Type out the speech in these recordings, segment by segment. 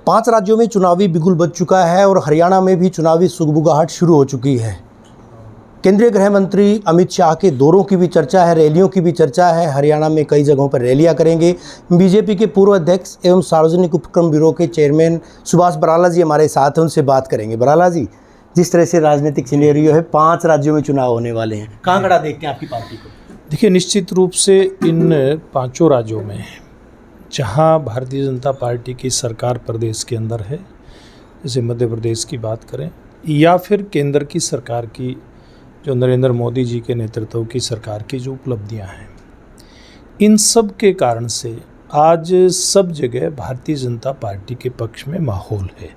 5 राज्यों में चुनावी बिगुल बज चुका है और हरियाणा में भी चुनावी सुगबुगाहट शुरू हो चुकी है। केंद्रीय गृह मंत्री अमित शाह के दौरों की भी चर्चा है, रैलियों की भी चर्चा है। हरियाणा में कई जगहों पर रैलियां करेंगे। बीजेपी के पूर्व अध्यक्ष एवं सार्वजनिक उपक्रम ब्यूरो के चेयरमैन सुभाष बराला जी हमारे साथ हैं, उनसे बात करेंगे। बराला जी, जिस तरह से राजनीतिक सिनेरियो है, 5 राज्यों में चुनाव होने वाले हैं, कहाँ खड़ा देखते हैं आपकी पार्टी को? देखिए, निश्चित रूप से इन 5 राज्यों में जहां भारतीय जनता पार्टी की सरकार प्रदेश के अंदर है, जैसे मध्य प्रदेश की बात करें या फिर केंद्र की सरकार की, जो नरेंद्र मोदी जी के नेतृत्व की सरकार की जो उपलब्धियां हैं, इन सब के कारण से आज सब जगह भारतीय जनता पार्टी के पक्ष में माहौल है।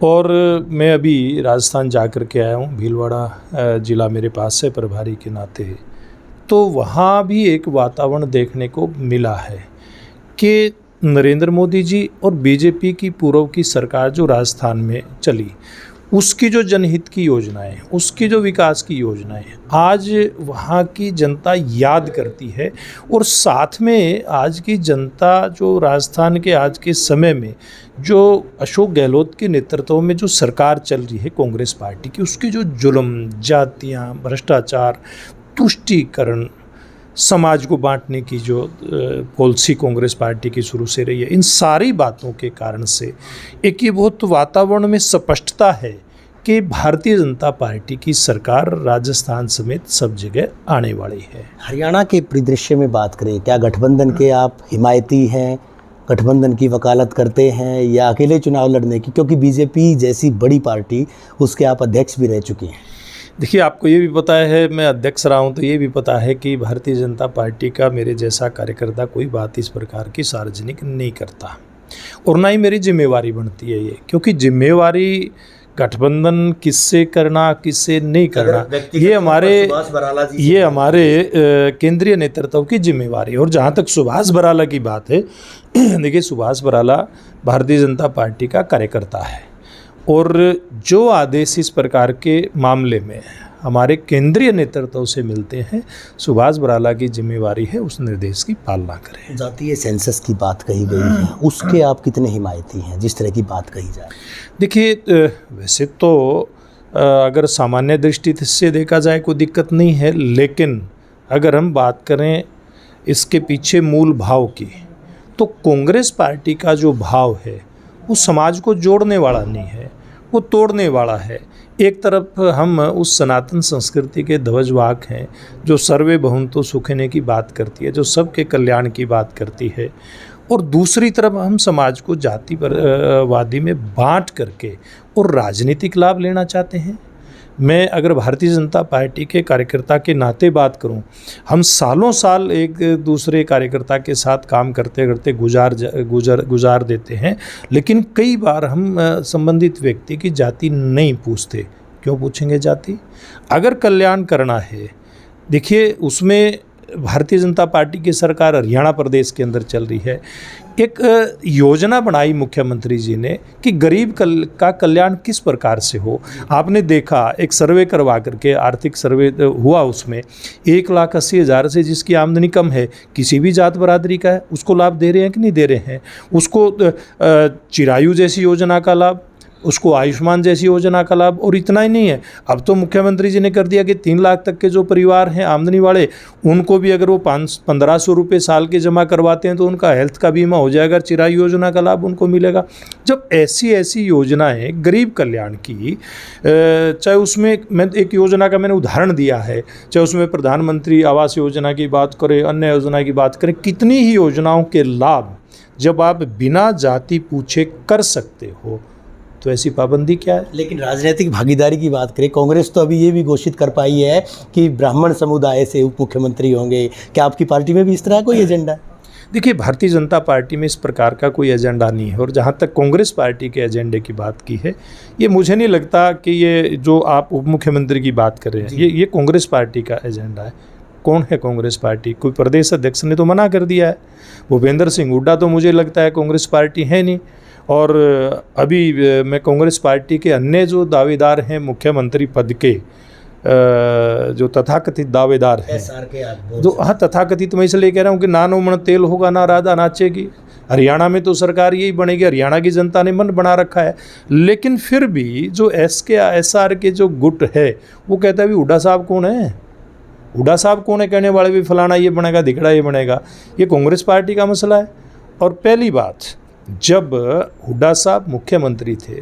और मैं अभी राजस्थान जाकर के आया हूँ, भीलवाड़ा ज़िला मेरे पास है प्रभारी के नाते, तो वहाँ भी एक वातावरण देखने को मिला है कि नरेंद्र मोदी जी और बीजेपी की पूर्व की सरकार जो राजस्थान में चली, उसकी जो जनहित की योजनाएं, उसकी जो विकास की योजनाएं आज वहाँ की जनता याद करती है। और साथ में आज की जनता जो राजस्थान के आज के समय में जो अशोक गहलोत के नेतृत्व में जो सरकार चल रही है कांग्रेस पार्टी की, उसकी जो जुल्म, जातियाँ, भ्रष्टाचार, तुष्टीकरण, समाज को बांटने की जो पॉलिसी कांग्रेस पार्टी की शुरू से रही है, इन सारी बातों के कारण से एक ये बहुत वातावरण में स्पष्टता है कि भारतीय जनता पार्टी की सरकार राजस्थान समेत सब जगह आने वाली है। हरियाणा के परिदृश्य में बात करें, क्या गठबंधन के आप हिमायती हैं, गठबंधन की वकालत करते हैं, या अकेले चुनाव लड़ने की? क्योंकि बीजेपी जैसी बड़ी पार्टी, उसके आप अध्यक्ष भी रह चुके हैं। देखिए, आपको ये भी पता है, मैं अध्यक्ष रहा हूँ, तो ये भी पता है कि भारतीय जनता पार्टी का मेरे जैसा कार्यकर्ता कोई बात इस प्रकार की सार्वजनिक नहीं करता, और ना ही मेरी जिम्मेवारी बनती है ये, क्योंकि जिम्मेवारी गठबंधन किससे करना, किससे नहीं करना, ये हमारे केंद्रीय नेतृत्व की जिम्मेवारी। और जहाँ तक सुभाष बराला की बात है, देखिए, सुभाष बराला भारतीय जनता पार्टी का कार्यकर्ता है, और जो आदेश इस प्रकार के मामले में हमारे केंद्रीय नेतृत्व से मिलते हैं, सुभाष बराला की जिम्मेवारी है उस निर्देश की पालना करें। जातीय सेंसस की बात कही गई है, उसके आप कितने हिमायती हैं, जिस तरह की बात कही जाए? देखिए, वैसे तो अगर सामान्य दृष्टि से देखा जाए कोई दिक्कत नहीं है, लेकिन अगर हम बात करें इसके पीछे मूल भाव की, तो कांग्रेस पार्टी का जो भाव है वो समाज को जोड़ने वाला नहीं है, वो तोड़ने वाला है। एक तरफ हम उस सनातन संस्कृति के ध्वजवाहक हैं जो सर्वे भवन्तु सुखिनः की बात करती है, जो सबके कल्याण की बात करती है, और दूसरी तरफ हम समाज को जातिवादी में बांट करके और राजनीतिक लाभ लेना चाहते हैं। मैं अगर भारतीय जनता पार्टी के कार्यकर्ता के नाते बात करूं, हम सालों साल एक दूसरे कार्यकर्ता के साथ काम करते करते गुजार देते हैं, लेकिन कई बार हम संबंधित व्यक्ति की जाति नहीं पूछते। क्यों पूछेंगे जाति? अगर कल्याण करना है, देखिए, उसमें भारतीय जनता पार्टी की सरकार हरियाणा प्रदेश के अंदर चल रही है। एक योजना बनाई मुख्यमंत्री जी ने कि गरीब का कल्याण किस प्रकार से हो। आपने देखा, एक सर्वे करवा करके, आर्थिक सर्वे हुआ, उसमें 1,80,000 से जिसकी आमदनी कम है, किसी भी जात बरादरी का है, उसको लाभ दे रहे हैं कि नहीं दे रहे हैं? उसको चिरायु जैसी योजना का लाभ, उसको आयुष्मान जैसी योजना का लाभ। और इतना ही नहीं है, अब तो मुख्यमंत्री जी ने कर दिया कि 3 लाख तक के जो परिवार हैं आमदनी वाले, उनको भी अगर वो 1500 रुपये साल के जमा करवाते हैं तो उनका हेल्थ का बीमा हो जाएगा, चिरायु योजना का लाभ उनको मिलेगा। जब ऐसी योजनाएं गरीब कल्याण की, चाहे उसमें मैं एक योजना का मैंने उदाहरण दिया है, चाहे उसमें प्रधानमंत्री आवास योजना की बात करें, अन्य योजना की बात करें, कितनी ही योजनाओं के लाभ जब आप बिना जाति पूछे कर सकते हो, तो ऐसी पाबंदी क्या है? लेकिन राजनीतिक भागीदारी की बात करें, कांग्रेस तो अभी ये भी घोषित कर पाई है कि ब्राह्मण समुदाय से उप मुख्यमंत्री होंगे। क्या आपकी पार्टी में भी इस तरह कोई एजेंडा है? देखिए, भारतीय जनता पार्टी में इस प्रकार का कोई एजेंडा नहीं है। और जहाँ तक कांग्रेस पार्टी के एजेंडे की बात की है, ये मुझे नहीं लगता कि ये जो आप उप मुख्यमंत्री की बात कर रहे हैं, ये कांग्रेस पार्टी का एजेंडा है। कौन है कांग्रेस पार्टी? कोई प्रदेश अध्यक्ष ने तो मना कर दिया है। भूपेंद्र सिंह हुड्डा तो मुझे लगता है कांग्रेस पार्टी है नहीं। और अभी मैं कांग्रेस पार्टी के अन्य जो दावेदार हैं मुख्यमंत्री पद के, जो तथाकथित दावेदार हैं, जो तथाकथित, मैं इसलिए कह रहा हूँ कि ना नो मन तेल होगा ना राधा नाचेगी, हरियाणा में तो सरकार यही बनेगी, हरियाणा की जनता ने मन बना रखा है। लेकिन फिर भी जो SR के जो गुट है वो कहता है भी हुड्डा साहब कौन है, हुड्डा साहब कौन है कहने वाले, भी फलाना ये बनेगा, धिकड़ा ये बनेगा। ये कांग्रेस पार्टी का मसला है। और पहली बात, जब हुड्डा साहब मुख्यमंत्री थे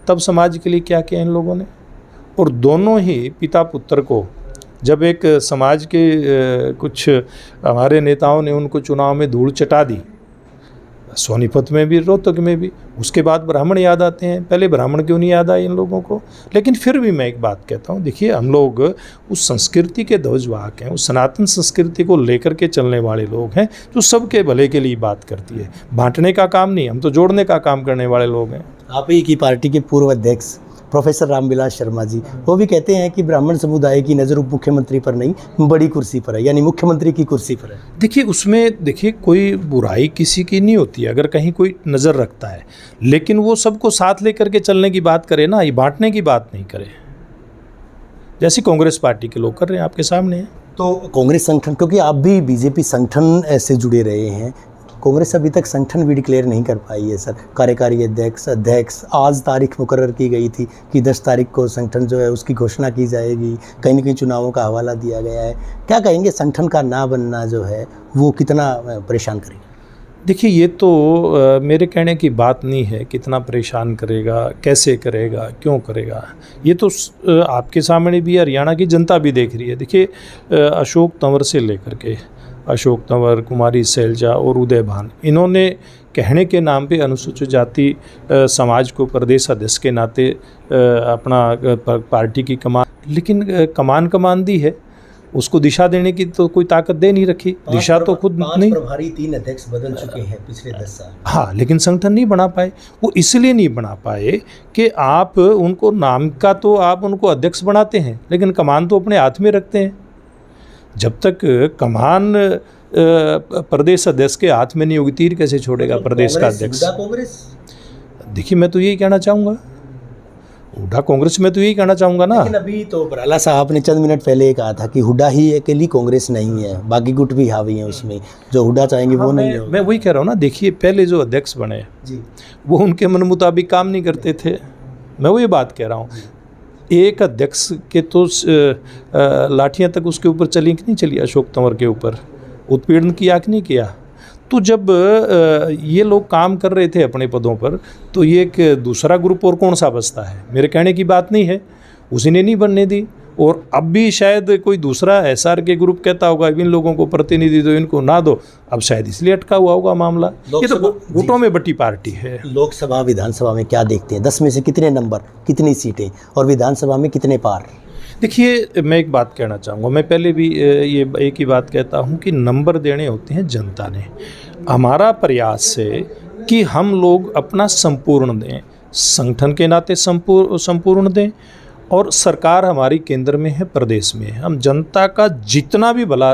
तब समाज के लिए क्या किया इन लोगों ने, और दोनों ही पिता पुत्र को जब एक समाज के कुछ हमारे नेताओं ने उनको चुनाव में धूल चटा दी, सोनीपत में भी, रोहतक में भी, उसके बाद ब्राह्मण याद आते हैं। पहले ब्राह्मण क्यों नहीं याद आए इन लोगों को? लेकिन फिर भी मैं एक बात कहता हूँ, देखिए हम लोग उस संस्कृति के ध्वजवाहक हैं, उस सनातन संस्कृति को लेकर के चलने वाले लोग हैं जो सबके भले के लिए बात करती है। बांटने का काम नहीं, हम तो जोड़ने का काम करने वाले लोग हैं। आप ही की पार्टी के पूर्व अध्यक्ष प्रोफेसर रामविलास शर्मा जी वो भी कहते हैं कि ब्राह्मण समुदाय की नज़र उप मुख्यमंत्री पर नहीं, बड़ी कुर्सी पर है, यानी मुख्यमंत्री की कुर्सी पर है। देखिए उसमें देखिए कोई बुराई किसी की नहीं होती है अगर कहीं कोई नज़र रखता है, लेकिन वो सबको साथ लेकर के चलने की बात करे ना, ये बांटने की बात नहीं करे, जैसी कांग्रेस पार्टी के लोग कर रहे हैं आपके सामने। तो कांग्रेस संगठन, क्योंकि आप भी बीजेपी संगठन से जुड़े रहे हैं, कांग्रेस अभी तक संगठन भी डिक्लेयर नहीं कर पाई है सर। कार्यकारी अध्यक्ष आज तारीख मुकर्रर की गई थी कि 10 तारीख को संगठन जो है उसकी घोषणा की जाएगी, कहीं न कहीं चुनावों का हवाला दिया गया है। क्या कहेंगे, संगठन का ना बनना जो है वो कितना परेशान करेगा? देखिए ये तो मेरे कहने की बात नहीं है, कितना परेशान करेगा, कैसे करेगा, क्यों करेगा, ये तो आपके सामने भी हरियाणा की जनता भी देख रही है। देखिए अशोक तंवर से लेकर के अशोक तंवर, कुमारी शैलजा और उदय भान, इन्होंने कहने के नाम पे अनुसूचित जाति समाज को प्रदेश अध्यक्ष के नाते अपना पार्टी की कमान, लेकिन कमान दी है, उसको दिशा देने की तो कोई ताकत दे नहीं रखी। दिशा तो खुद नहीं, प्रभारी 3 अध्यक्ष बदल चुके हैं पिछले 10 साल। हाँ, लेकिन संगठन नहीं बना पाए। वो इसलिए नहीं बना पाए कि आप उनको नाम का तो आप उनको अध्यक्ष बनाते हैं, लेकिन कमान तो अपने हाथ में रखते हैं। जब तक कमान प्रदेश अध्यक्ष के हाथ में नहीं होगी, तीर कैसे छोड़ेगा प्रदेश का अध्यक्ष? कांग्रेस, देखिए मैं तो यही कहना चाहूँगा, हुड्डा कांग्रेस में तो यही कहना चाहूँगा ना। लेकिन अभी तो बराला साहब ने चंद मिनट पहले कहा था कि हुड्डा ही अकेली कांग्रेस नहीं है, बाकी गुट भी हावी हैं उसमें, जो हुड्डा चाहेंगे वो नहीं है। मैं वही कह रहा हूँ ना, देखिए पहले जो अध्यक्ष बने जी, वो उनके मन मुताबिक काम नहीं करते थे। मैं वही बात कह रहा हूँ, एक अध्यक्ष के तो लाठियाँ तक उसके ऊपर चली कि नहीं चली, अशोक तंवर के ऊपर उत्पीड़न किया कि नहीं किया। तो जब ये लोग काम कर रहे थे अपने पदों पर, तो ये एक दूसरा ग्रुप और कौन सा बचता है? मेरे कहने की बात नहीं है, उसी ने नहीं बनने दी। और अब भी शायद कोई दूसरा SR के ग्रुप कहता होगा इन लोगों को प्रतिनिधि दो, इनको ना दो, अब शायद इसलिए अटका हुआ होगा मामला। ये तो गुटों में बटी पार्टी है। लोकसभा विधानसभा में क्या देखते हैं, 10 में से कितने नंबर, कितनी सीटें, और विधानसभा में कितने पार? देखिए मैं एक बात कहना चाहूँगा, मैं पहले भी ये एक ही बात कहता हूँ कि नंबर देने होते हैं जनता ने। हमारा प्रयास है कि हम लोग अपना संपूर्ण दें, संगठन के नाते संपूर्ण दें, और सरकार हमारी केंद्र में है, प्रदेश में है। हम जनता का जितना भी भला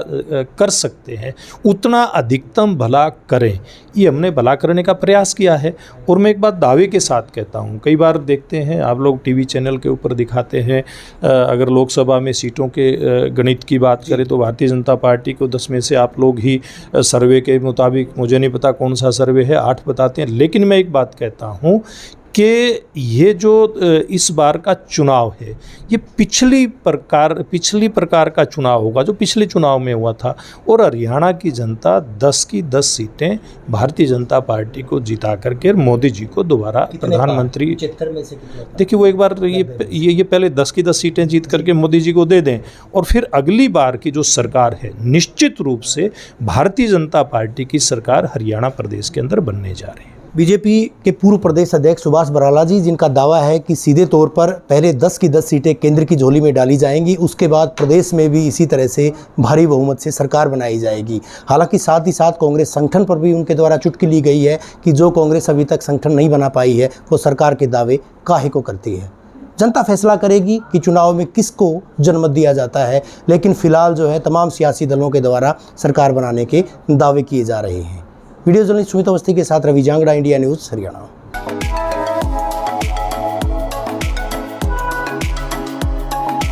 कर सकते हैं उतना अधिकतम भला करें, ये हमने भला करने का प्रयास किया है। और मैं एक बात दावे के साथ कहता हूँ, कई बार देखते हैं आप लोग टीवी चैनल के ऊपर दिखाते हैं, अगर लोकसभा में सीटों के गणित की बात करें तो भारतीय जनता पार्टी को 10 में से आप लोग ही सर्वे के मुताबिक, मुझे नहीं पता कौन सा सर्वे है, 8 बताते हैं। लेकिन मैं एक बात कहता हूँ कि ये जो इस बार का चुनाव है ये पिछली प्रकार का चुनाव होगा जो पिछले चुनाव में हुआ था, और हरियाणा की जनता 10 की 10 सीटें भारतीय जनता पार्टी को जिता करके मोदी जी को दोबारा प्रधानमंत्री, 75 में से देखिए वो एक बार ये पहले 10 की 10 सीटें जीत करके मोदी जी को दे दें, और फिर अगली बार की जो सरकार है निश्चित रूप से भारतीय जनता पार्टी की सरकार हरियाणा प्रदेश के अंदर बनने जा रही है। बीजेपी के पूर्व प्रदेश अध्यक्ष सुभाष बराला जी, जिनका दावा है कि सीधे तौर पर पहले 10 की 10 सीटें केंद्र की झोली में डाली जाएंगी, उसके बाद प्रदेश में भी इसी तरह से भारी बहुमत से सरकार बनाई जाएगी। हालांकि साथ ही साथ कांग्रेस संगठन पर भी उनके द्वारा चुटकी ली गई है कि जो कांग्रेस अभी तक संगठन नहीं बना पाई है वो सरकार के दावे काहे को करती है। जनता फैसला करेगी कि चुनाव में किसको जनमत दिया जाता है, लेकिन फिलहाल जो है तमाम सियासी दलों के द्वारा सरकार बनाने के दावे किए जा रहे हैं। वीडियो जर्नलिस्ट सुमित अवस्थी के साथ रवि जांगड़ा, इंडिया न्यूज़, हरियाणा।